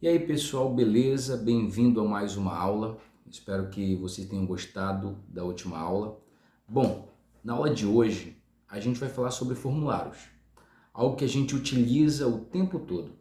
E aí pessoal, beleza? Bem-vindo a mais uma aula. Espero que vocês tenham gostado da última aula. Bom, na aula de hoje a gente vai falar sobre formulários, algo que a gente utiliza o tempo todo.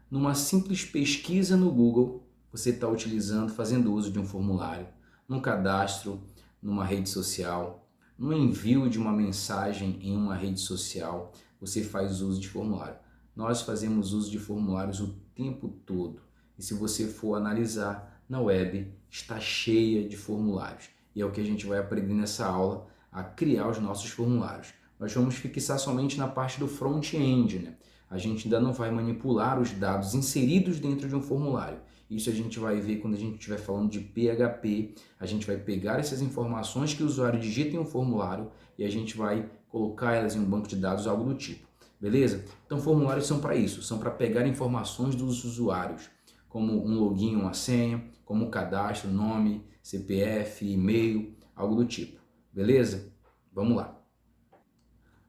Numa simples pesquisa no Google, você está utilizando, fazendo uso de um formulário, num cadastro, numa rede social, no envio de uma mensagem em uma rede social, você faz uso de formulário. Nós fazemos uso de formulários o tempo todo. E se você for analisar, na web está cheia de formulários. E é o que a gente vai aprender nessa aula, a criar os nossos formulários. Nós vamos fixar somente na parte do front-end, né? A gente ainda não vai manipular os dados inseridos dentro de um formulário. Isso a gente vai ver quando a gente estiver falando de PHP. A gente vai pegar essas informações que o usuário digita em um formulário e a gente vai colocar elas em um banco de dados, algo do tipo. Beleza? Então, formulários são para isso, são para pegar informações dos usuários, como um login, uma senha, como um cadastro, nome, CPF, e-mail, algo do tipo. Beleza? Vamos lá.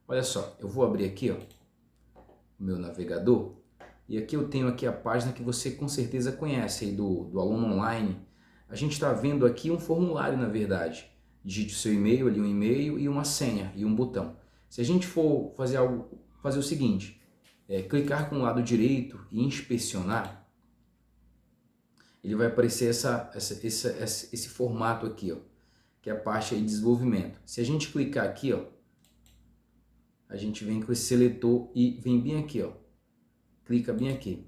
Olha só, eu vou abrir aqui, ó, o meu navegador, e aqui eu tenho aqui a página que você com certeza conhece aí do aluno online. A gente está vendo aqui um formulário, na verdade. Digite o seu e-mail ali, um e-mail e uma senha e um botão. Se a gente for fazer o seguinte, clicar com o lado direito e inspecionar, ele vai aparecer esse formato aqui, ó, que é a parte aí de desenvolvimento. Se a gente clicar aqui, ó, a gente vem com esse seletor e vem bem aqui, ó, clica bem aqui.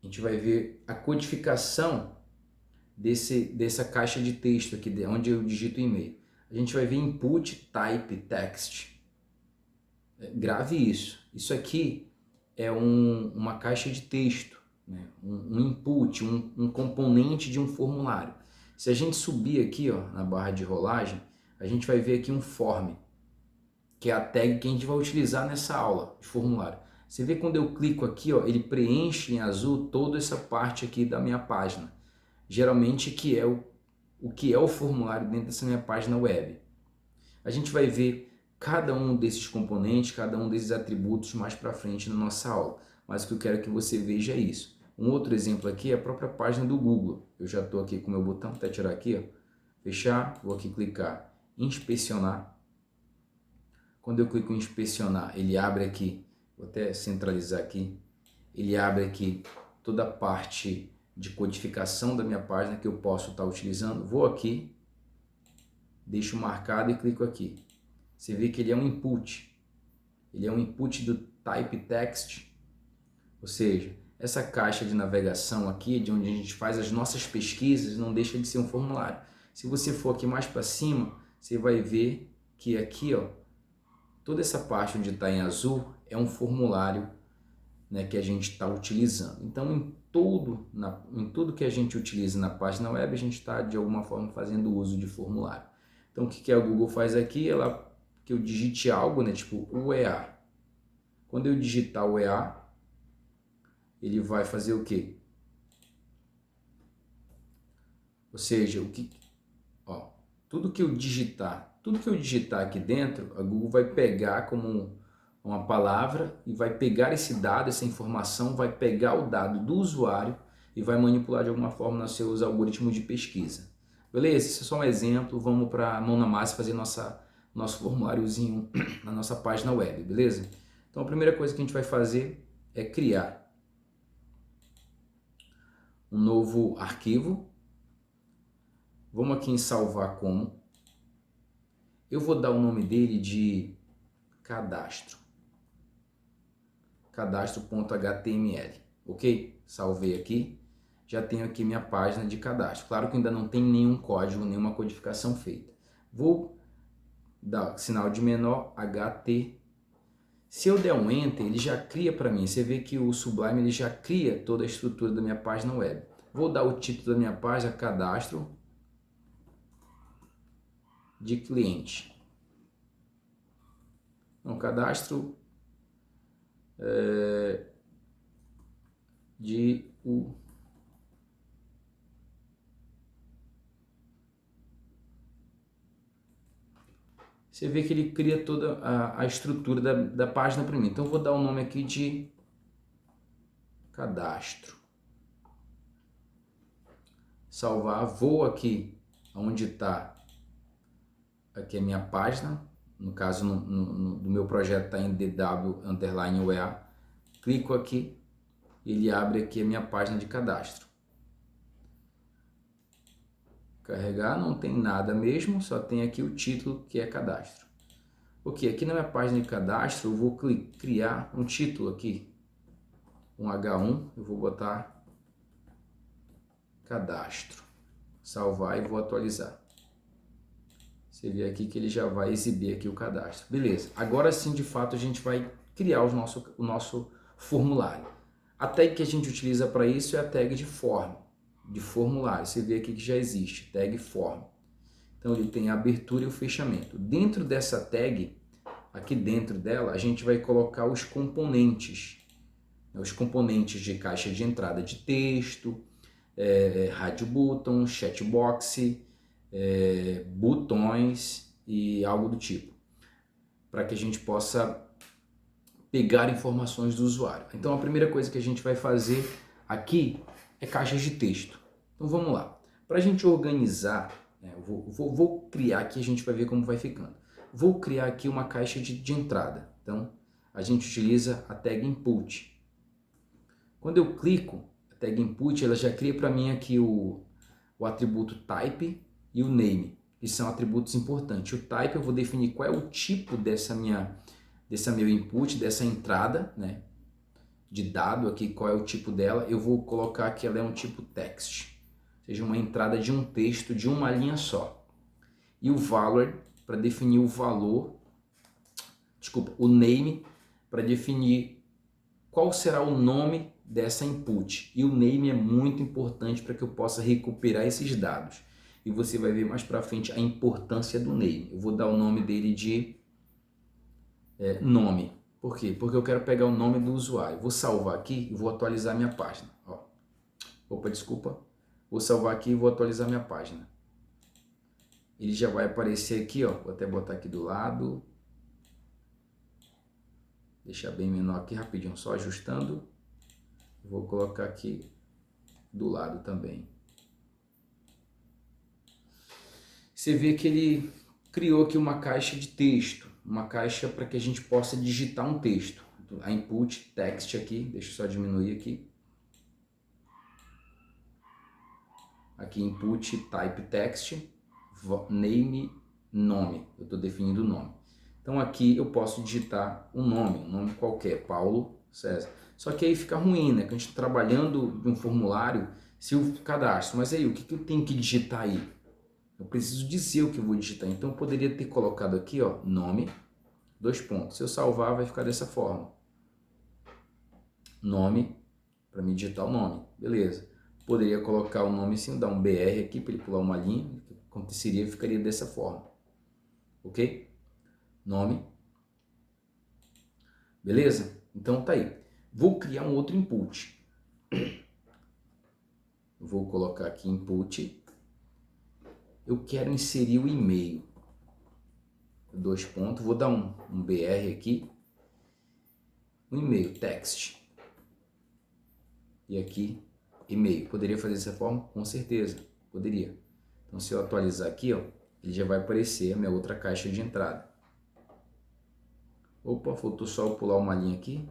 A gente vai ver a codificação dessa caixa de texto aqui, onde eu digito o e-mail. A gente vai ver input type text. Grave isso. Isso aqui é uma caixa de texto, né? um input, um componente de um formulário. Se a gente subir aqui, ó, na barra de rolagem, a gente vai ver aqui um form, que é a tag que a gente vai utilizar nessa aula de formulário. Você vê quando eu clico aqui, ó, ele preenche em azul toda essa parte aqui da minha página. Geralmente que é o que é o formulário dentro dessa minha página web. A gente vai ver cada um desses componentes, cada um desses atributos mais para frente na nossa aula. Mas o que eu quero que você veja é isso. Um outro exemplo aqui é a própria página do Google. Eu já estou aqui com o meu botão, até tirar aqui, ó, fechar, vou aqui clicar em inspecionar. Quando eu clico em inspecionar, ele abre aqui, vou até centralizar aqui, ele abre aqui toda a parte de codificação da minha página que eu posso estar utilizando. Vou aqui, deixo marcado e clico aqui. Você vê que ele é um input. Ele é um input do type text, ou seja, essa caixa de navegação aqui, de onde a gente faz as nossas pesquisas, não deixa de ser um formulário. Se você for aqui mais para cima, você vai ver que aqui, ó, toda essa parte onde está em azul é um formulário, né, que a gente está utilizando. Então, em tudo que a gente utiliza na página web, a gente está, de alguma forma, fazendo uso de formulário. Então, o que a Google faz aqui? Ela, que eu digite algo, né, tipo UEA. Quando eu digitar o EA, ele vai fazer o quê? Ou seja, ó, tudo que eu digitar aqui dentro, a Google vai pegar como uma palavra e vai pegar esse dado, essa informação, vai pegar o dado do usuário e vai manipular de alguma forma nos seus algoritmos de pesquisa. Beleza? Esse é só um exemplo. Vamos para a mão na massa fazer nosso formuláriozinho na nossa página web, beleza? Então a primeira coisa que a gente vai fazer é criar um novo arquivo. Vamos aqui em salvar como. Eu vou dar o nome dele de cadastro. Cadastro.html, ok? Salvei aqui. Já tenho aqui minha página de cadastro. Claro que ainda não tem nenhum código, nenhuma codificação feita. Vou dar sinal de menor HT. Se eu der um Enter, ele já cria para mim. Você vê que o Sublime ele já cria toda a estrutura da minha página web. Vou dar o título da minha página, cadastro de cliente. Um cadastro de o você vê que ele cria toda a estrutura da página para mim. Então eu vou dar o nome aqui de cadastro. Salvar, vou aqui onde está aqui a minha página, no caso do meu projeto está em DW_UEA, clico aqui, ele abre aqui a minha página de cadastro. Carregar, não tem nada mesmo, só tem aqui o título que é cadastro. Ok, aqui na minha página de cadastro eu vou criar um título aqui, um H1, eu vou botar cadastro, salvar e vou atualizar. Você vê aqui que ele já vai exibir aqui o cadastro. Beleza, agora sim de fato a gente vai criar o nosso formulário. A tag que a gente utiliza para isso é a tag de form, de formulário. Você vê aqui que já existe, tag form. Então ele tem a abertura e o fechamento. Dentro dessa tag, aqui dentro dela, a gente vai colocar os componentes. Os componentes de caixa de entrada de texto, radio button, chatbox, botões e algo do tipo. Para que a gente possa pegar informações do usuário. Então a primeira coisa que a gente vai fazer aqui é caixas de texto. Então vamos lá. Para a gente organizar, vou criar aqui, a gente vai ver como vai ficando. Vou criar aqui uma caixa de entrada. Então a gente utiliza a tag input. Quando eu clico a tag input, ela já cria para mim aqui o atributo type e o name, que são atributos importantes. O type eu vou definir qual é o tipo desse meu input, dessa entrada, né, de dado aqui, qual é o tipo dela. Eu vou colocar que ela é um tipo text, ou seja, uma entrada de um texto de uma linha só. E o valor, para definir o valor, o name, para definir qual será o nome dessa input. E o name é muito importante para que eu possa recuperar esses dados. E você vai ver mais para frente a importância do name. Eu vou dar o nome dele de nome. Por quê? Porque eu quero pegar o nome do usuário. Vou salvar aqui e vou atualizar minha página. Ó. Opa, desculpa. Vou salvar aqui e vou atualizar minha página. Ele já vai aparecer aqui, ó. Vou até botar aqui do lado. Deixar bem menor aqui rapidinho, só ajustando. Vou colocar aqui do lado também. Você vê que ele criou aqui uma caixa de texto, uma caixa para que a gente possa digitar um texto. A input text aqui, deixa eu só diminuir aqui. Aqui input type text, name, nome. Eu estou definindo o nome. Então aqui eu posso digitar um nome qualquer, Paulo César. Só que aí fica ruim, né? Que a gente está trabalhando de um formulário, se eu cadastro, mas aí o que eu tenho que digitar aí? Eu preciso dizer o que eu vou digitar. Então eu poderia ter colocado aqui, ó, nome, 2 pontos. Se eu salvar, vai ficar dessa forma. Nome, para me digitar o nome. Beleza. Poderia colocar o nome assim, dar um BR aqui para ele pular uma linha. O que aconteceria ficaria dessa forma. Ok? Nome. Beleza? Então tá aí. Vou criar um outro input. Vou colocar aqui input. Eu quero inserir o e-mail. 2 pontos. Vou dar um BR aqui. Um e-mail, text. E aqui, e-mail. Poderia fazer dessa forma? Com certeza, poderia. Então se eu atualizar aqui, ó, ele já vai aparecer a minha outra caixa de entrada. Opa, faltou só eu pular uma linha aqui.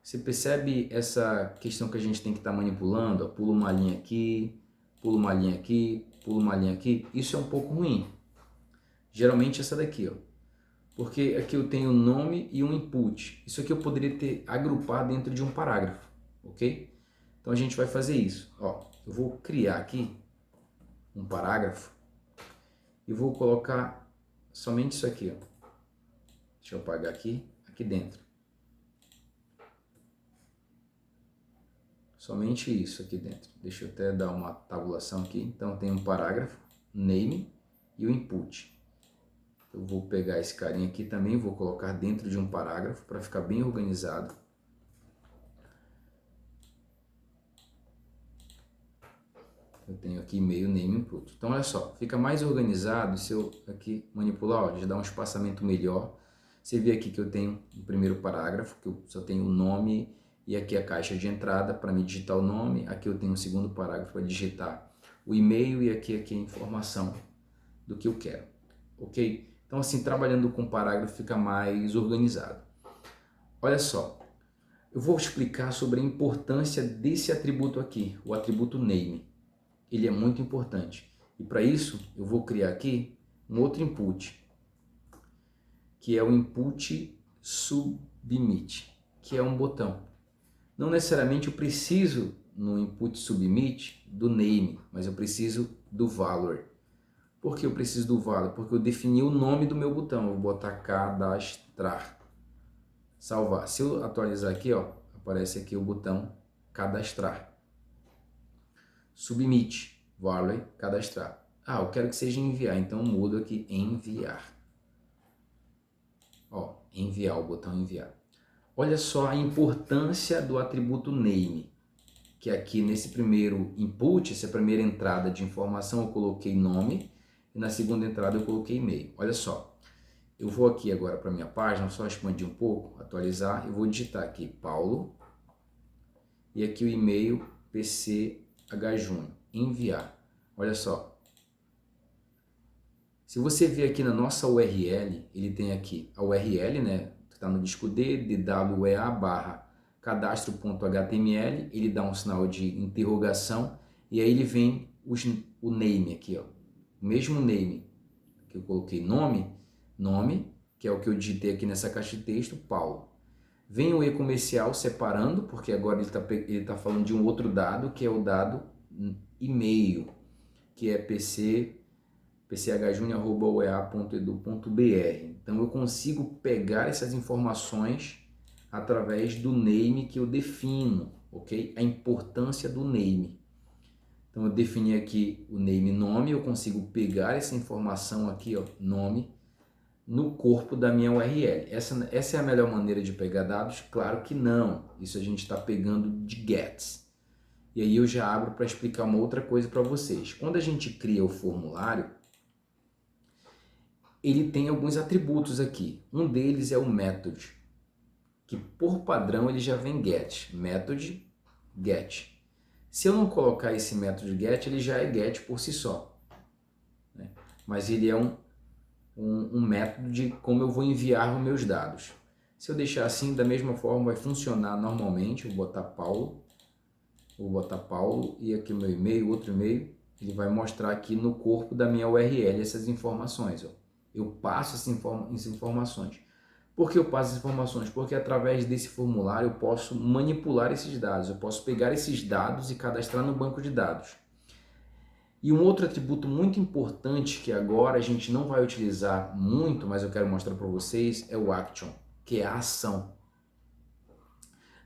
Você percebe essa questão que a gente tem que estar manipulando? Ó, pula uma linha aqui, pula uma linha aqui, pula uma linha aqui. Isso é um pouco ruim. Geralmente essa daqui, ó. Porque aqui eu tenho o nome e um input. Isso aqui eu poderia ter agrupado dentro de um parágrafo, ok? Então a gente vai fazer isso. Ó, eu vou criar aqui um parágrafo e vou colocar somente isso aqui, ó. Deixa eu apagar aqui dentro. Somente isso aqui dentro. Deixa eu até dar uma tabulação aqui. Então tem um parágrafo, name e o input. Eu vou pegar esse carinha aqui também, vou colocar dentro de um parágrafo para ficar bem organizado. Eu tenho aqui e-mail, name, input. Então olha só, fica mais organizado se eu aqui manipular, ó, já dá um espaçamento melhor. Você vê aqui que eu tenho o primeiro parágrafo, que eu só tenho o nome e aqui a caixa de entrada para me digitar o nome, aqui eu tenho um segundo parágrafo para digitar o e-mail e aqui a informação do que eu quero, ok? Então assim, trabalhando com parágrafo fica mais organizado. Olha só, eu vou explicar sobre a importância desse atributo aqui, o atributo name. Ele é muito importante e para isso eu vou criar aqui um outro input, que é o input submit, que é um botão. Não necessariamente eu preciso no input submit do name, mas eu preciso do valor. Por que eu preciso do valor? Porque eu defini o nome do meu botão. Eu vou botar cadastrar. Salvar. Se eu atualizar aqui, ó, aparece aqui o botão cadastrar. Submit. Valor, cadastrar. Ah, eu quero que seja enviar, então eu mudo aqui enviar. Ó, enviar, o botão enviar. Olha só a importância do atributo name, que aqui nesse primeiro input, essa primeira entrada de informação eu coloquei nome e na segunda entrada eu coloquei e-mail. Olha só, eu vou aqui agora para minha página, só expandir um pouco, atualizar, eu vou digitar aqui Paulo e aqui o e-mail PCHJúnior, enviar. Olha só, se você ver aqui na nossa URL, ele tem aqui a URL, né? Está no disco D, DWEA barra cadastro.html, ele dá um sinal de interrogação e aí ele vem o name aqui, ó. O mesmo name que eu coloquei nome, que é o que eu digitei aqui nessa caixa de texto, Paulo. Vem o e-comercial separando, porque agora ele tá falando de um outro dado, que é o dado e-mail, que é pchjunior@oea.edu.br. Então eu consigo pegar essas informações através do name que eu defino, ok? A importância do name. Então eu defini aqui o name nome, eu consigo pegar essa informação aqui, ó, nome, no corpo da minha URL. Essa é a melhor maneira de pegar dados? Claro que não. Isso a gente está pegando de gets. E aí eu já abro para explicar uma outra coisa para vocês. Quando a gente cria o formulário, ele tem alguns atributos aqui. Um deles é o method, que por padrão ele já vem get. Method, get. Se eu não colocar esse método get, ele já é get por si só, né? Mas ele é um método de como eu vou enviar os meus dados. Se eu deixar assim, da mesma forma vai funcionar normalmente. Vou botar Paulo e aqui o meu e-mail, outro e-mail, ele vai mostrar aqui no corpo da minha URL essas informações, ó. Eu passo essas informações. Por que eu passo as informações? Porque através desse formulário eu posso manipular esses dados, eu posso pegar esses dados e cadastrar no banco de dados. E um outro atributo muito importante que agora a gente não vai utilizar muito, mas eu quero mostrar para vocês, é o action, que é a ação.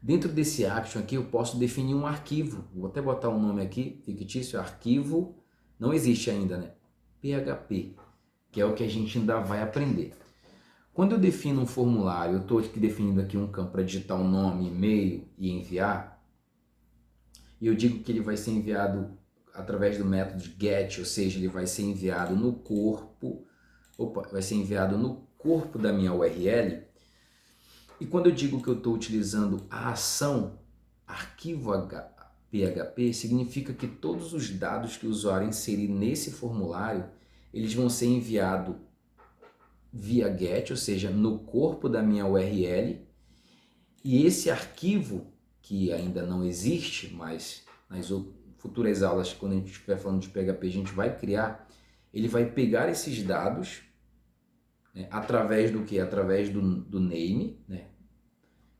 Dentro desse action aqui eu posso definir um arquivo, vou até botar um nome aqui, fictício, arquivo, não existe ainda, né? PHP, que é o que a gente ainda vai aprender. Quando eu defino um formulário, eu estou definindo aqui um campo para digitar o nome, e-mail e enviar, e eu digo que ele vai ser enviado através do método get, ou seja, ele vai ser enviado no corpo, da minha URL. E quando eu digo que eu estou utilizando a ação arquivo PHP, significa que todos os dados que o usuário inserir nesse formulário, eles vão ser enviados via get, ou seja, no corpo da minha URL, e esse arquivo, que ainda não existe, mas nas futuras aulas, quando a gente estiver falando de PHP, a gente vai criar, ele vai pegar esses dados, né, através do que? Através do name, né,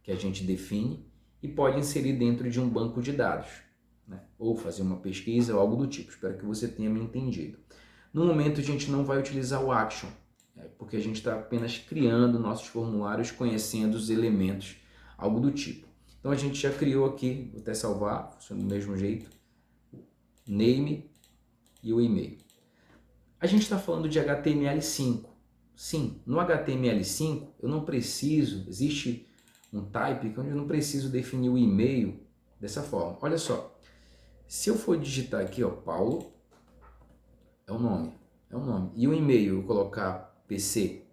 que a gente define, e pode inserir dentro de um banco de dados, né, ou fazer uma pesquisa ou algo do tipo. Espero que você tenha me entendido. No momento a gente não vai utilizar o action, porque a gente está apenas criando nossos formulários, conhecendo os elementos, algo do tipo. Então a gente já criou aqui, vou até salvar, funciona do mesmo jeito, name e o e-mail. A gente está falando de HTML5. Sim, no HTML5 eu não preciso, existe um type onde eu não preciso definir o e-mail dessa forma. Olha só, se eu for digitar aqui, ó, Paulo, é o nome, e o e-mail eu colocar PC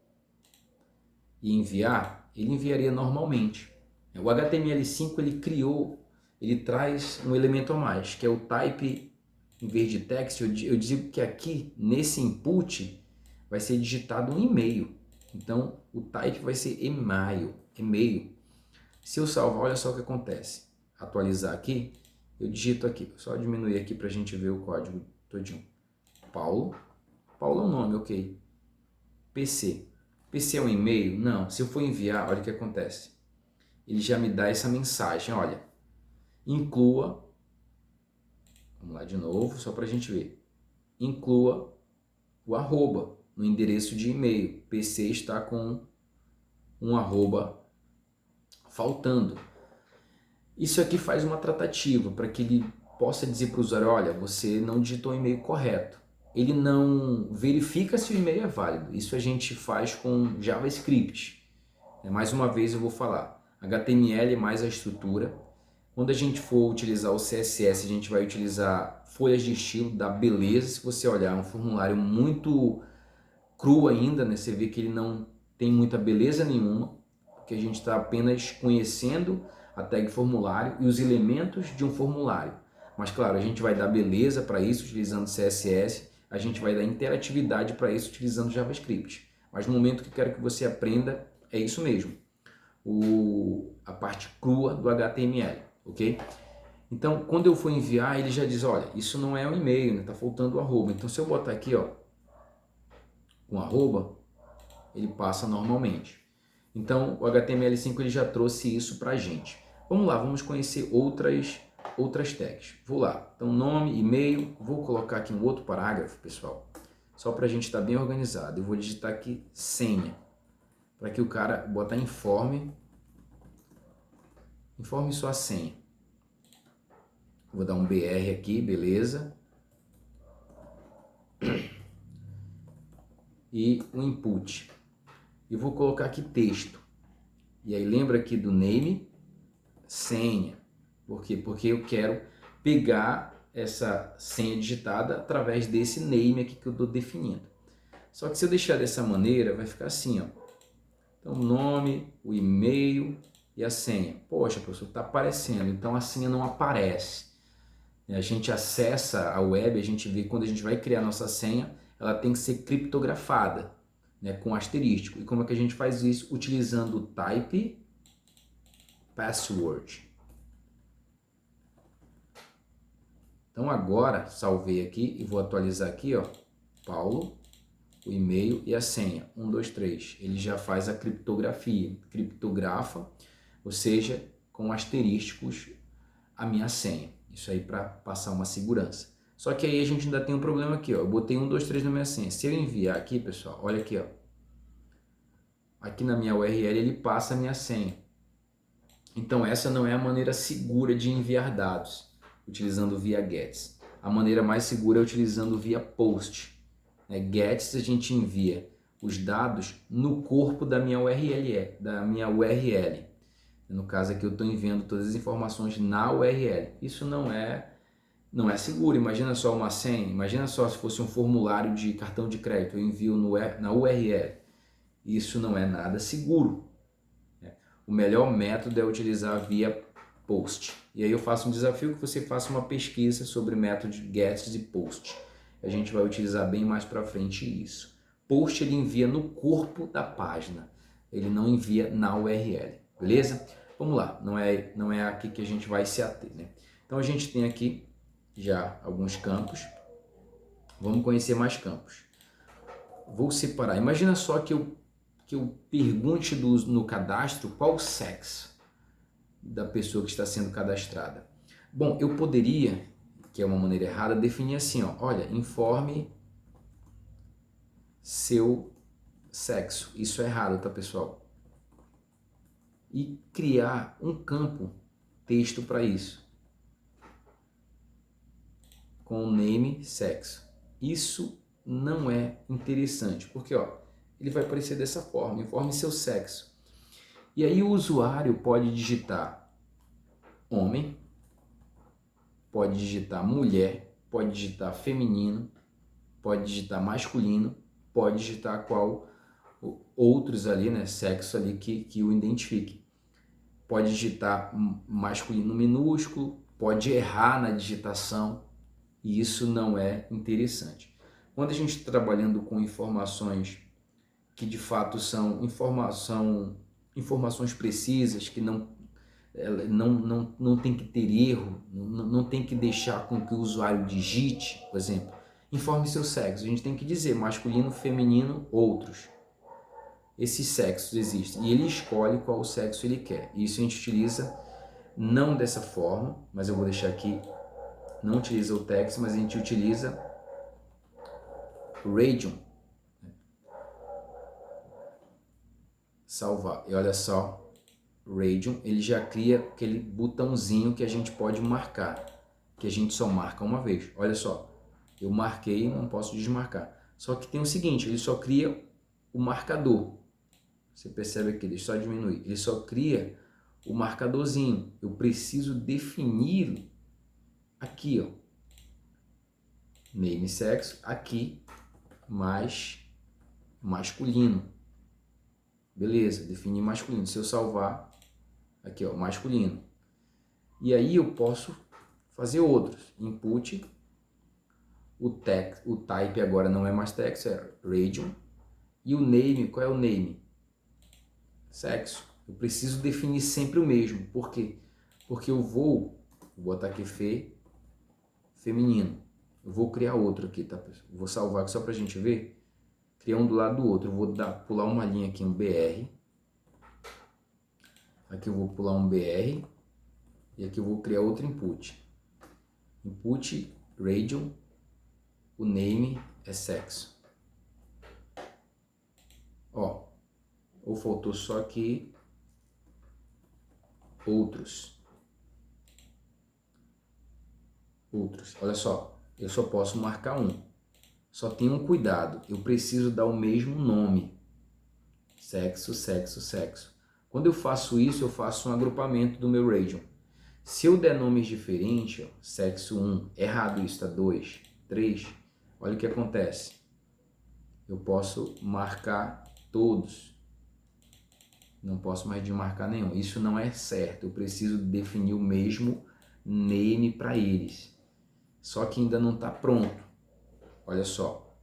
e enviar, ele enviaria normalmente. O HTML5 ele traz um elemento a mais, que é o type em vez de text. Eu digo que aqui, nesse input, vai ser digitado um e-mail. Então, o type vai ser e-mail. Se eu salvar, olha só o que acontece. Atualizar aqui, eu digito aqui. Só diminuir aqui para a gente ver o código todinho. Paulo é um nome, ok. PC. PC é um e-mail? Não. Se eu for enviar, olha o que acontece. Ele já me dá essa mensagem, olha. Inclua, vamos lá de novo, só para a gente ver. Inclua o arroba no endereço de e-mail. PC está com um arroba faltando. Isso aqui faz uma tratativa para que ele possa dizer para o usuário, olha, você não digitou o e-mail correto. Ele não verifica se o e-mail é válido. Isso a gente faz com JavaScript. Mais uma vez eu vou falar, HTML mais a estrutura. Quando a gente for utilizar o CSS, a gente vai utilizar folhas de estilo, da beleza. Se você olhar, é um formulário muito cru ainda, né? Você vê que ele não tem muita beleza nenhuma, porque a gente está apenas conhecendo a tag formulário e os elementos de um formulário. Mas claro, a gente vai dar beleza para isso utilizando CSS, a gente vai dar interatividade para isso utilizando JavaScript. Mas no momento que eu quero que você aprenda, é isso mesmo, a parte crua do HTML, ok? Então, quando eu for enviar, ele já diz, olha, isso não é um e-mail, né? Tá faltando o arroba. Então, se eu botar aqui, ó, com arroba, ele passa normalmente. Então, o HTML5 ele já trouxe isso pra gente. Vamos lá, vamos conhecer outras tags. Vou lá, então nome, e-mail, vou colocar aqui um outro parágrafo, pessoal, só pra gente estar bem organizado. Eu vou digitar aqui senha, para que o cara botar informe sua senha. Vou dar um BR aqui, beleza. E um input. E vou colocar aqui texto. E aí lembra aqui do name, senha. Por quê? Porque eu quero pegar essa senha digitada através desse name aqui que eu estou definindo. Só que se eu deixar dessa maneira, vai ficar assim, ó. Então, o nome, o e-mail e a senha. Poxa, professor, está aparecendo, então a senha não aparece. A gente acessa a web, a gente vê quando a gente vai criar nossa senha, ela tem que ser criptografada, né, com asterístico. E como é que a gente faz isso? Utilizando o type password. Então agora, salvei aqui e vou atualizar aqui, ó, Paulo, o e-mail e a senha, 1, 2, 3. Ele já faz a criptografia, criptografa, ou seja, com asterísticos a minha senha. Isso aí para passar uma segurança. Só que aí a gente ainda tem um problema aqui, ó. Eu botei 1, 2, 3 na minha senha. Se eu enviar aqui, pessoal, olha aqui, ó. Aqui na minha URL ele passa a minha senha. Então essa não é a maneira segura de enviar dados, utilizando via GETS. A maneira mais segura é utilizando via POST. GETS a gente envia os dados no corpo da minha URL. No caso aqui eu estou enviando todas as informações na URL. Isso não é seguro. Imagina só uma senha, imagina só se fosse um formulário de cartão de crédito, eu envio na URL. Isso não é nada seguro. O melhor método é utilizar via POST. E aí eu faço um desafio que você faça uma pesquisa sobre métodos GETS e POST. A gente vai utilizar bem mais para frente isso. POST ele envia no corpo da página, ele não envia na URL, beleza? Vamos lá, não é aqui que a gente vai se ater, né? Então a gente tem aqui já alguns campos, vamos conhecer mais campos. Vou separar, imagina só que eu pergunte no cadastro qual o sexo da pessoa que está sendo cadastrada. Bom, eu poderia, que é uma maneira errada, definir assim, ó, olha, informe seu sexo. Isso é errado, tá, pessoal? E criar um campo texto para isso, com o name sexo. Isso não é interessante, porque ó, ele vai aparecer dessa forma, informe seu sexo. E aí o usuário pode digitar homem, pode digitar mulher, pode digitar feminino, pode digitar masculino, pode digitar qual outros ali, né, sexo ali que o identifique. pode digitar masculino minúsculo, pode errar na digitação, e isso não é interessante. Quando a gente está trabalhando com informações que de fato são informações precisas, que não tem que ter erro, não tem que deixar com que o usuário digite, por exemplo, informe seu sexo. A gente tem que dizer masculino, feminino, outros. Esses sexos existem e ele escolhe qual sexo ele quer. Isso a gente utiliza não dessa forma, mas eu vou deixar aqui, não utiliza o text, mas a gente utiliza region. Salvar. E olha só, region, ele já cria aquele botãozinho que a gente pode marcar, que a gente só marca uma vez. Olha só, eu marquei, não posso desmarcar. Só que tem o seguinte, ele só cria o marcador. Você percebe aqui, deixa eu só diminuir. Ele só cria o marcadorzinho. Eu preciso definir aqui, ó. Name sexo, aqui, mais masculino. Beleza, defini masculino. Se eu salvar, aqui ó, masculino. E aí eu posso fazer outros. Input, o type agora não é mais text, é region. E o name, qual é o name? Sexo. Eu preciso definir sempre o mesmo. Por quê? Porque eu vou botar aqui feminino. Eu vou criar outro aqui, tá? Vou salvar aqui só pra gente ver. Criar um do lado do outro. Eu vou pular uma linha aqui, um BR. Aqui eu vou pular um BR. E aqui eu vou criar outro input. Input, region. O name é sexo. Ó. Ou faltou só aqui outros. Olha só, eu só posso marcar um. Só tem um cuidado, eu preciso dar o mesmo nome. Sexo, sexo, sexo. Quando eu faço isso, eu faço um agrupamento do meu region. Se eu der nomes diferentes, ó, sexo 1, errado isso, tá 2, 3, olha o que acontece. Eu posso marcar todos. Não posso mais desmarcar nenhum. Isso não é certo. Eu preciso definir o mesmo name para eles. Só que ainda não está pronto. Olha só.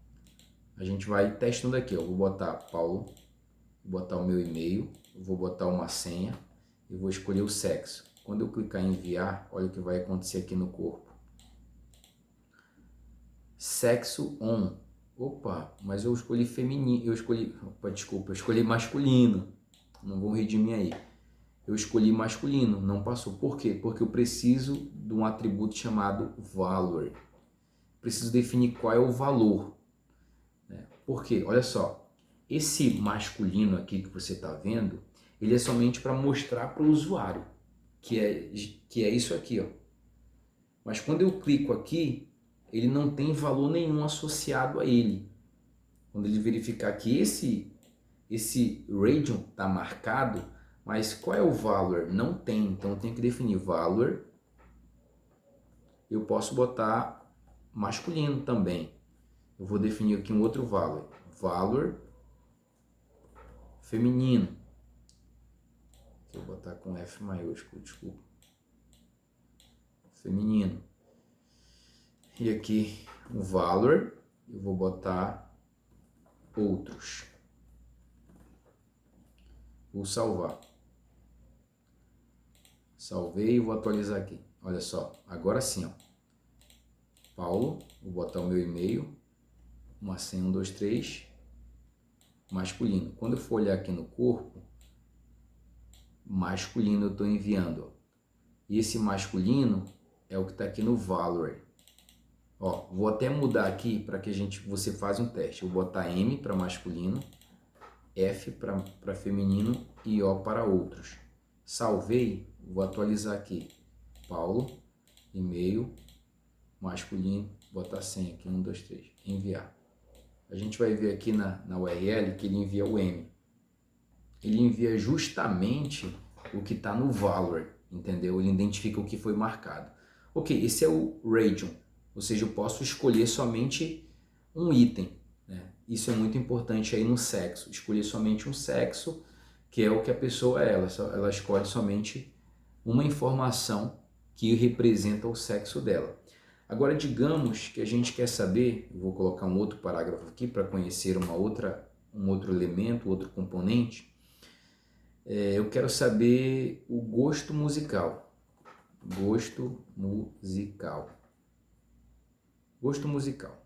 A gente vai testando aqui. Eu vou botar Paulo, vou botar o meu e-mail, vou botar uma senha e vou escolher o sexo. Quando eu clicar em enviar, olha o que vai acontecer aqui no corpo. Sexo on. Opa, mas eu escolhi feminino. Eu escolhi masculino. Não vão rir de mim aí. Eu escolhi masculino, não passou. Por quê? Porque eu preciso de um atributo chamado valor. Preciso definir qual é o valor. Por quê? Olha só, esse masculino aqui que você está vendo, ele é somente para mostrar para o usuário que é isso aqui, ó. Mas quando eu clico aqui, ele não tem valor nenhum associado a ele. Quando ele verificar que esse region está marcado, mas qual é o valor? Não tem, então eu tenho que definir valor. Eu posso botar masculino também. Eu vou definir aqui um outro valor. Valor feminino. Aqui eu vou botar com F maiúsculo, desculpa. Feminino. E aqui um valor, eu vou botar outros. Vou salvar. Salvei e vou atualizar aqui. Olha só, agora sim, ó. Paulo, vou botar o meu e-mail, uma senha 1, 2, 3, masculino. Quando eu for olhar aqui no corpo, masculino eu estou enviando, ó. E esse masculino é o que está aqui no valor. Ó, vou até mudar aqui para que você faz um teste. Eu vou botar M para masculino, F para feminino e O para outros. Salvei, vou atualizar aqui. Paulo, e-mail, masculino, botar senha aqui, 1, 2, 3, enviar. A gente vai ver aqui na URL que ele envia o M. Ele envia justamente o que está no valor, entendeu? Ele identifica o que foi marcado. Ok, esse é o region, ou seja, eu posso escolher somente um item, né? Isso é muito importante aí no sexo, escolher somente um sexo, que é o que a pessoa é. Ela escolhe somente uma informação que representa o sexo dela. Agora, digamos que a gente quer saber, eu vou colocar um outro parágrafo aqui para conhecer um outro elemento, outro componente. Eu quero saber o gosto musical. Gosto musical. Gosto musical.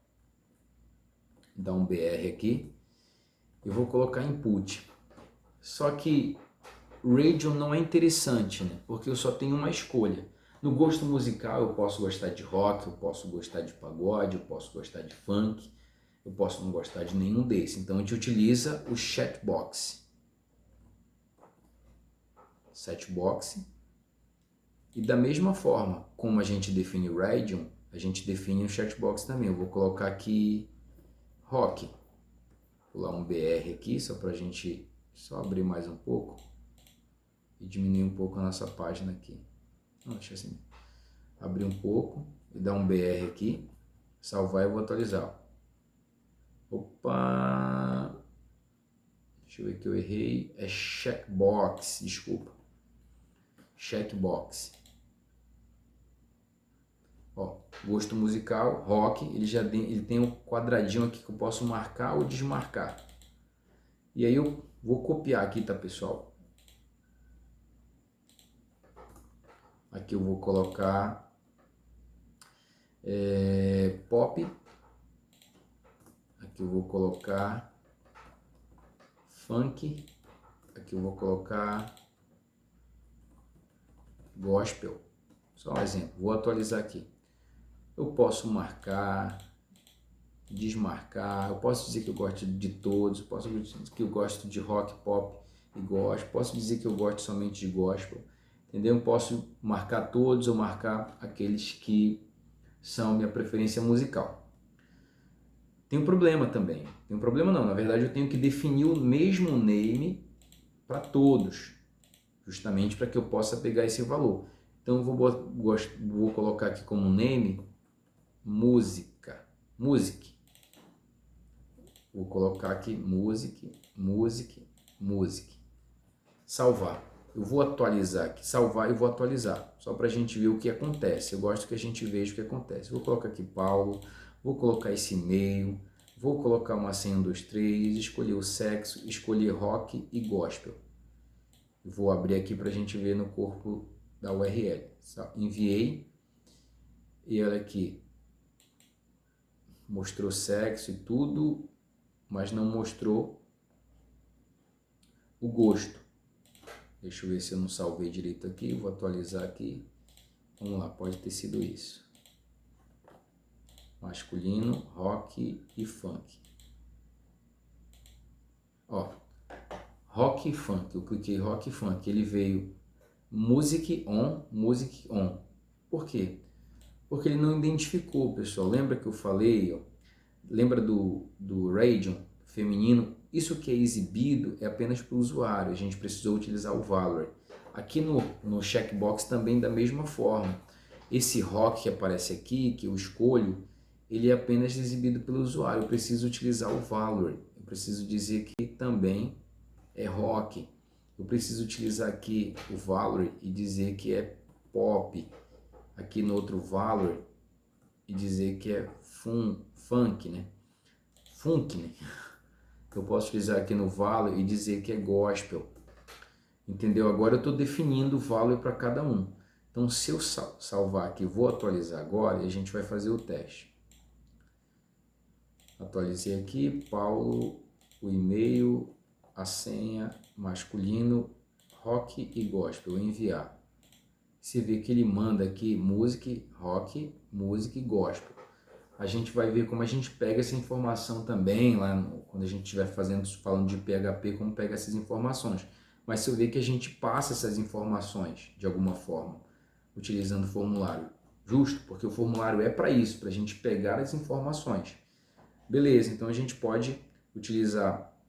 Dá um BR aqui. Eu vou colocar input. Só que radio não é interessante, né? Porque eu só tenho uma escolha. No gosto musical eu posso gostar de rock, eu posso gostar de pagode, eu posso gostar de funk, eu posso não gostar de nenhum desses. Então a gente utiliza o chatbox. Chatbox. E da mesma forma como a gente define o radio, a gente define o chatbox também. Eu vou colocar aqui rock. Vou pular um BR aqui só para a gente só abrir mais um pouco e diminuir um pouco a nossa página aqui. Deixa assim, abrir um pouco e dar um BR aqui, salvar e vou atualizar. Opa! Deixa eu ver que eu errei. É checkbox, desculpa. Checkbox. Ó, gosto musical, rock, ele tem um quadradinho aqui que eu posso marcar ou desmarcar. E aí eu vou copiar aqui, tá, pessoal? Aqui eu vou colocar pop. Aqui eu vou colocar funk. Aqui eu vou colocar gospel. Só um exemplo. Vou atualizar aqui. Eu posso marcar, desmarcar. Eu posso dizer que eu gosto de todos. Eu posso dizer que eu gosto de rock, pop e gospel. Posso dizer que eu gosto somente de gospel. Entendeu? Eu posso marcar todos ou marcar aqueles que são minha preferência musical. Tem um problema também. Tem um problema não, na verdade eu tenho que definir o mesmo name para todos, justamente para que eu possa pegar esse valor. Então eu vou colocar aqui como name música, music. Vou colocar aqui music. Salvar. Eu vou atualizar aqui, salvar e vou atualizar, só para a gente ver o que acontece. Eu gosto que a gente veja o que acontece. Vou colocar aqui Paulo, vou colocar esse e-mail, vou colocar uma senha 1, 2, 3, escolher o sexo, escolher rock e gospel. Vou abrir aqui para a gente ver no corpo da URL. Enviei e olha aqui, mostrou sexo e tudo, mas não mostrou o gosto. Deixa eu ver se eu não salvei direito aqui, vou atualizar aqui. Vamos lá, pode ter sido isso. Masculino, rock e funk. Ó, rock e funk, eu cliquei rock e funk, ele veio music on. Por quê? Porque ele não identificou, pessoal. Lembra que eu falei, ó, lembra do radio feminino? Isso que é exibido é apenas para o usuário, a gente precisou utilizar o valor. Aqui no checkbox também da mesma forma. Esse rock que aparece aqui, que eu escolho, ele é apenas exibido pelo usuário, eu preciso utilizar o valor. Eu preciso dizer que também é rock. Eu preciso utilizar aqui o valor e dizer que é pop. Aqui no outro valor e dizer que é funk, né? Funk, né? Eu posso utilizar aqui no valor e dizer que é gospel. Entendeu? Agora eu estou definindo o valor para cada um. Então, se eu salvar aqui, vou atualizar agora e a gente vai fazer o teste. Atualizei aqui, Paulo, o e-mail, a senha, masculino, rock e gospel, enviar. Você vê que ele manda aqui music, rock, music e gospel. A gente vai ver como a gente pega essa informação também, lá quando a gente estiver falando de PHP, como pega essas informações. Mas se eu ver que a gente passa essas informações de alguma forma, utilizando o formulário. Justo, porque o formulário é para isso, para a gente pegar as informações. Beleza, então a gente pode utilizar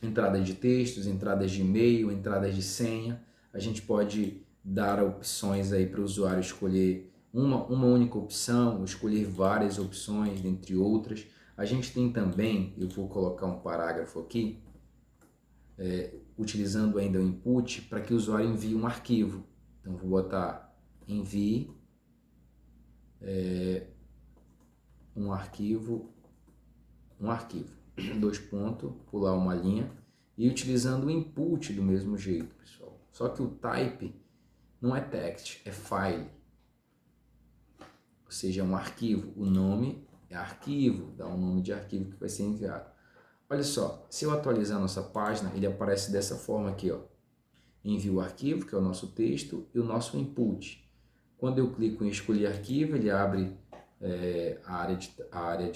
entradas de textos, entradas de e-mail, entradas de senha. A gente pode dar opções aí para o usuário escolher uma única opção, ou escolher várias opções, dentre outras. A gente tem também, eu vou colocar um parágrafo aqui, utilizando ainda o input para que o usuário envie um arquivo. Então, vou botar envie um arquivo, dois pontos, pular uma linha, e utilizando o input do mesmo jeito, pessoal. Só que o type não é text, é file, ou seja, é um arquivo. O nome é arquivo, dá um nome de arquivo que vai ser enviado. Olha só, se eu atualizar a nossa página, ele aparece dessa forma aqui, ó. Envio o arquivo, que é o nosso texto, e o nosso input. Quando eu clico em escolher arquivo, ele abre a área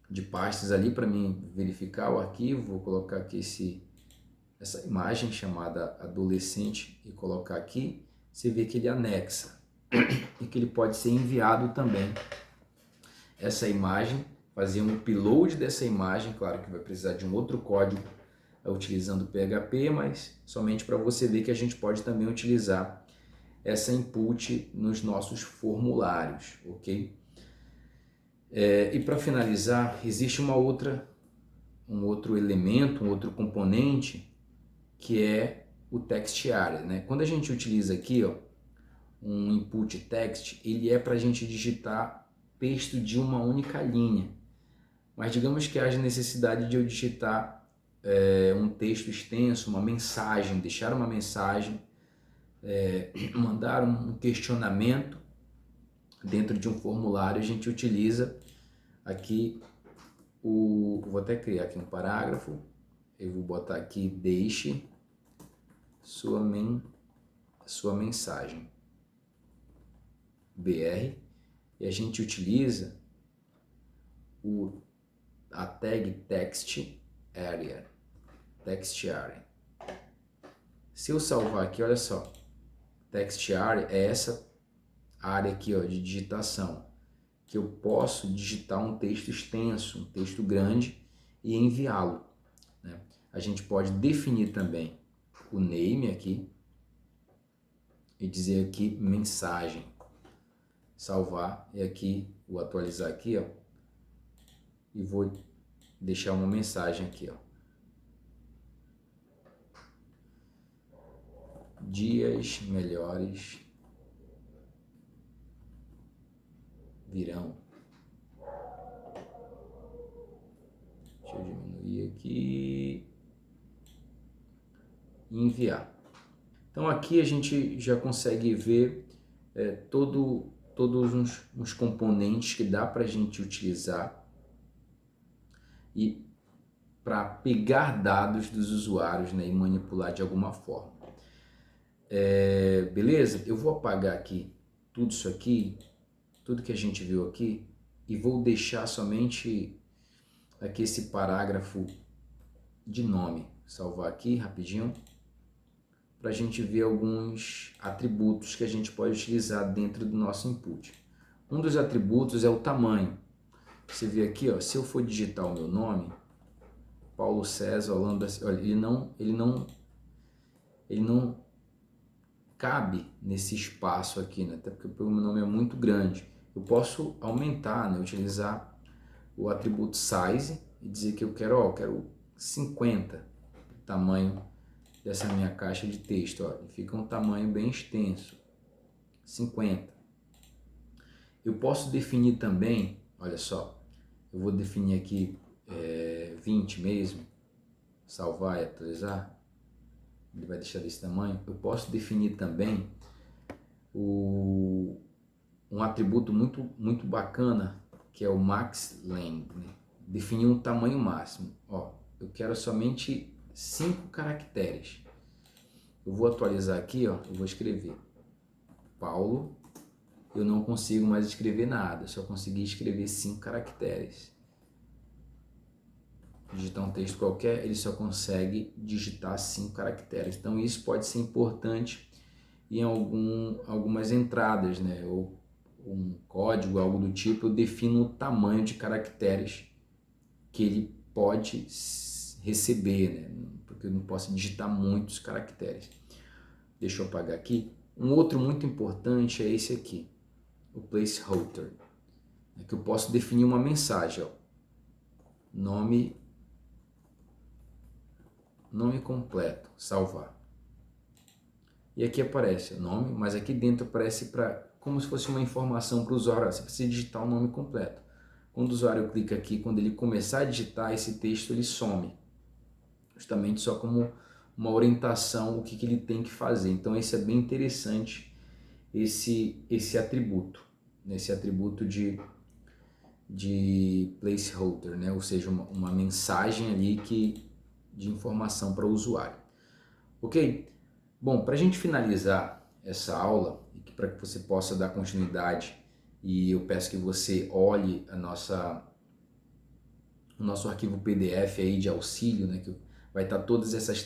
de pastas ali para mim verificar o arquivo. Vou colocar aqui essa imagem chamada adolescente e colocar aqui. Você vê que ele anexa e que ele pode ser enviado também. Essa imagem, fazer um upload dessa imagem, claro que vai precisar de um outro código utilizando PHP, mas somente para você ver que a gente pode também utilizar essa input nos nossos formulários, ok? E para finalizar, existe um outro elemento, um outro componente, que é o text area, né? Quando a gente utiliza aqui, ó, um input text, ele é para a gente digitar texto de uma única linha. Mas digamos que haja necessidade de eu digitar um texto extenso, uma mensagem, deixar uma mensagem, mandar um questionamento dentro de um formulário. A gente utiliza aqui vou até criar aqui um parágrafo. Eu vou botar aqui: deixe sua mensagem BR, e a gente utiliza a tag text area. Se eu salvar aqui, olha só, text area é essa área aqui, ó, de digitação, que eu posso digitar um texto extenso, um texto grande e enviá-lo, né? A gente pode definir também o name aqui e dizer aqui mensagem, salvar, e aqui vou atualizar aqui, ó, e vou deixar uma mensagem aqui, ó: dias melhores virão. Deixa eu diminuir aqui e enviar. Então aqui a gente já consegue ver todos uns componentes que dá para a gente utilizar e para pegar dados dos usuários, né, e manipular de alguma forma. Beleza? Eu vou apagar aqui tudo isso aqui, tudo que a gente viu aqui, e vou deixar somente aqui esse parágrafo de nome. Salvar aqui rapidinho, para a gente ver alguns atributos que a gente pode utilizar dentro do nosso input. Um dos atributos é o tamanho. Você vê aqui, ó, se eu for digitar o meu nome, Paulo César Holanda, olha, ele não cabe nesse espaço aqui, né? Até porque o meu nome é muito grande. Eu posso aumentar, né? Utilizar o atributo size e dizer que eu quero 50 tamanho dessa minha caixa de texto, ó. Fica um tamanho bem extenso, 50. Eu posso definir também, olha só, eu vou definir aqui 20 mesmo, salvar e atualizar, ele vai deixar desse tamanho. Eu posso definir também um atributo muito bacana, que é o max length, né? Definir um tamanho máximo. Ó, eu quero somente 5 caracteres. Eu vou atualizar aqui, ó, eu vou escrever Paulo. Eu não consigo mais escrever nada, só consegui escrever 5 caracteres. Digitar um texto qualquer, ele só consegue digitar 5 caracteres. Então isso pode ser importante em algumas entradas, né? Ou um código, algo do tipo. Eu defino o tamanho de caracteres que ele pode receber, né? Porque eu não posso digitar muitos caracteres. Deixa eu apagar aqui. Um outro muito importante é esse aqui, o placeholder, é que eu posso definir uma mensagem, ó. Nome nome completo, salvar. E aqui aparece o nome, mas aqui dentro aparece como se fosse uma informação para o usuário. Você precisa digitar o nome completo. Quando o usuário clica aqui, quando ele começar a digitar esse texto, ele some. Justamente só como uma orientação, o que ele tem que fazer. Então esse é bem interessante, esse atributo, esse atributo de placeholder, né? Ou seja, uma mensagem ali de informação para o usuário. Ok? Bom, para a gente finalizar essa aula, e para que você possa dar continuidade, e eu peço que você olhe o nosso arquivo PDF aí de auxílio, né, que vai estar todas essas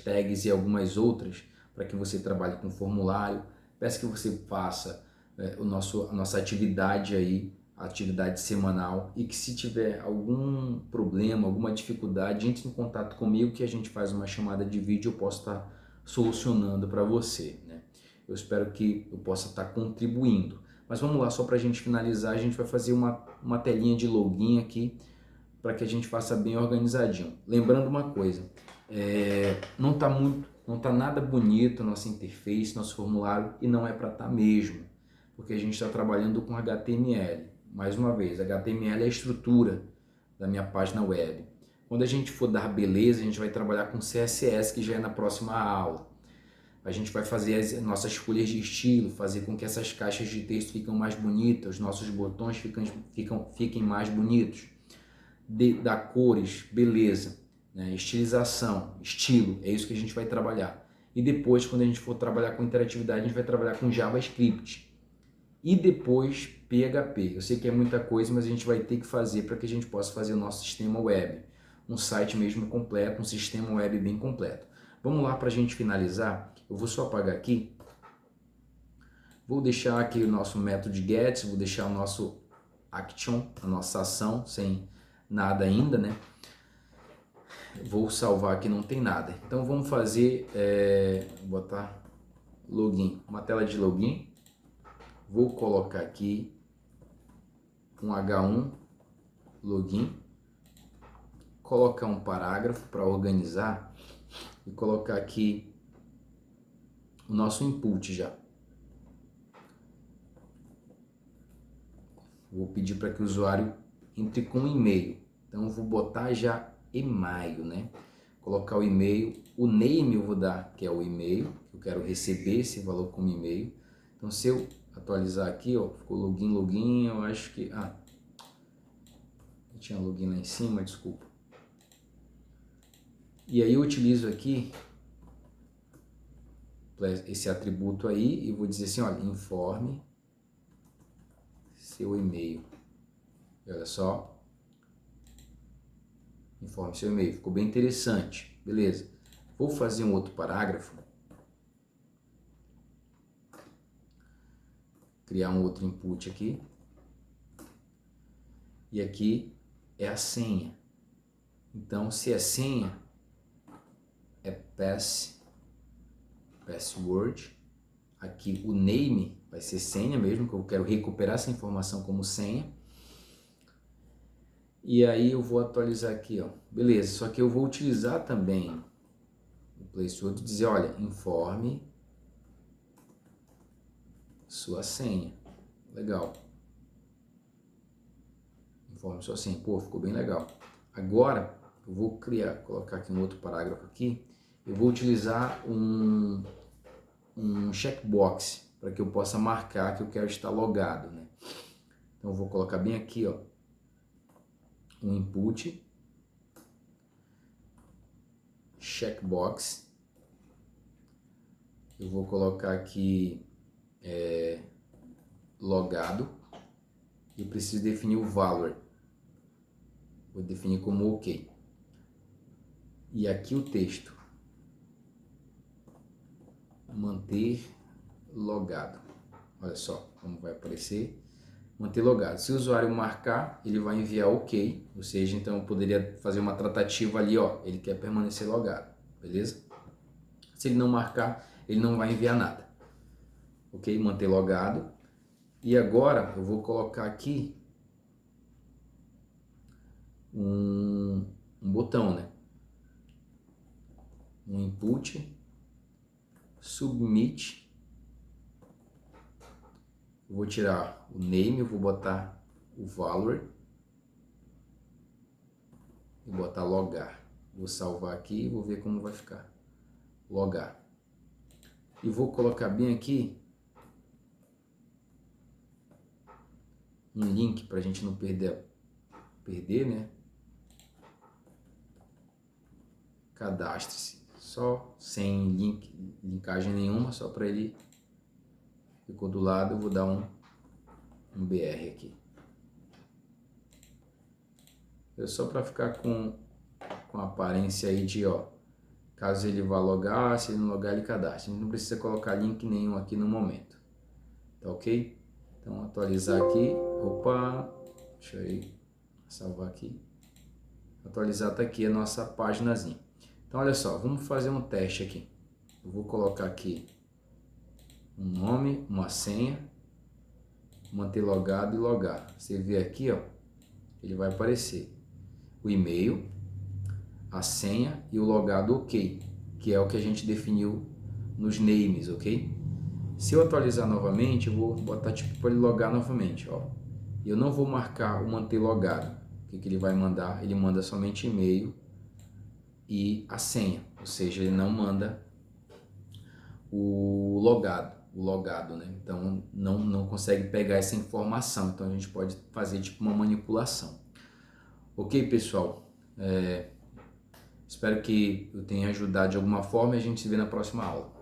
tags e algumas outras para que você trabalhe com formulário. Peço que você faça a nossa atividade aí, a atividade semanal, e que se tiver algum problema, alguma dificuldade, entre em contato comigo que a gente faz uma chamada de vídeo e eu posso estar solucionando para você, né? Eu espero que eu possa estar contribuindo. Mas vamos lá, só para a gente finalizar, a gente vai fazer uma telinha de login aqui, para que a gente faça bem organizadinho. Lembrando uma coisa, não tá nada bonito a nossa interface, nosso formulário, e não é para estar mesmo, porque a gente está trabalhando com HTML. Mais uma vez, HTML é a estrutura da minha página web. Quando a gente for dar beleza, a gente vai trabalhar com CSS, que já é na próxima aula. A gente vai fazer as nossas escolhas de estilo, fazer com que essas caixas de texto fiquem mais bonitas, os nossos botões fiquem mais bonitos. Dar cores, beleza, né? Estilização, estilo, é isso que a gente vai trabalhar. E depois, quando a gente for trabalhar com interatividade, a gente vai trabalhar com JavaScript. E depois PHP. Eu sei que é muita coisa, mas a gente vai ter que fazer para que a gente possa fazer o nosso sistema web. Um site mesmo completo, um sistema web bem completo. Vamos lá para a gente finalizar. Eu vou só apagar aqui. Vou deixar aqui o nosso método get, vou deixar o nosso action, a nossa ação, sem nada ainda, né? Vou salvar aqui, não tem nada. Então vamos fazer, botar login, uma tela de login. Vou colocar aqui um H1 login, colocar um parágrafo para organizar e colocar aqui o nosso input já. Vou pedir para que o usuário entre com um e-mail. Então eu vou botar já e-mail, né? Colocar o e-mail, o name eu vou dar, que é o e-mail, eu quero receber esse valor como e-mail. Então se eu atualizar aqui, ó, ficou login, eu acho que... eu tinha login lá em cima, desculpa. E aí eu utilizo aqui esse atributo aí e vou dizer assim, olha, informe seu e-mail. E olha só, informe seu e-mail, ficou bem interessante, beleza. Vou fazer um outro parágrafo, criar um outro input aqui, e aqui é a senha. Então, se é senha, é password, aqui o name vai ser senha mesmo, que eu quero recuperar essa informação como senha. E aí eu vou atualizar aqui, ó. Beleza, só que eu vou utilizar também o placeholder e dizer, olha, informe sua senha. Legal. Informe sua senha. Pô, ficou bem legal. Agora eu vou colocar aqui um outro parágrafo aqui. Eu vou utilizar um checkbox para que eu possa marcar que eu quero estar logado, né? Então eu vou colocar bem aqui, ó, um input, checkbox. Eu vou colocar aqui logado. Eu preciso definir o valor. Vou definir como OK. E aqui o texto. Manter logado. Olha só como vai aparecer. Manter logado. Se o usuário marcar, ele vai enviar OK. Ou seja, então eu poderia fazer uma tratativa ali, ó. Ele quer permanecer logado. Beleza? Se ele não marcar, ele não vai enviar nada. Ok? Manter logado. E agora eu vou colocar aqui um botão, né? um input, submit, eu vou tirar o name, eu vou botar o valor, vou botar logar, vou salvar aqui e vou ver como vai ficar, logar, e vou colocar bem aqui um link para a gente não perder, né? Cadastre-se, só sem linkagem nenhuma, só para ele. Ficou do lado, eu vou dar um BR aqui. Só para ficar com a aparência aí de, ó, caso ele vá logar, se ele não logar, ele cadastra. A gente não precisa colocar link nenhum aqui no momento, tá ok? Então, atualizar aqui, opa, deixa eu salvar aqui. Atualizar, tá aqui a nossa paginazinha. Então, olha só, vamos fazer um teste aqui. Eu vou colocar aqui um nome, uma senha, manter logado e logar. Você vê aqui, ó, ele vai aparecer o e-mail, a senha e o logado ok, que é o que a gente definiu nos names, ok? Se eu atualizar novamente, eu vou botar tipo para ele logar novamente, ó. Eu não vou marcar o manter logado. O que ele vai mandar? Ele manda somente e-mail e a senha, ou seja, ele não manda o logado, né? Então não consegue pegar essa informação, então a gente pode fazer tipo uma manipulação. Ok, pessoal? Espero que eu tenha ajudado de alguma forma e a gente se vê na próxima aula.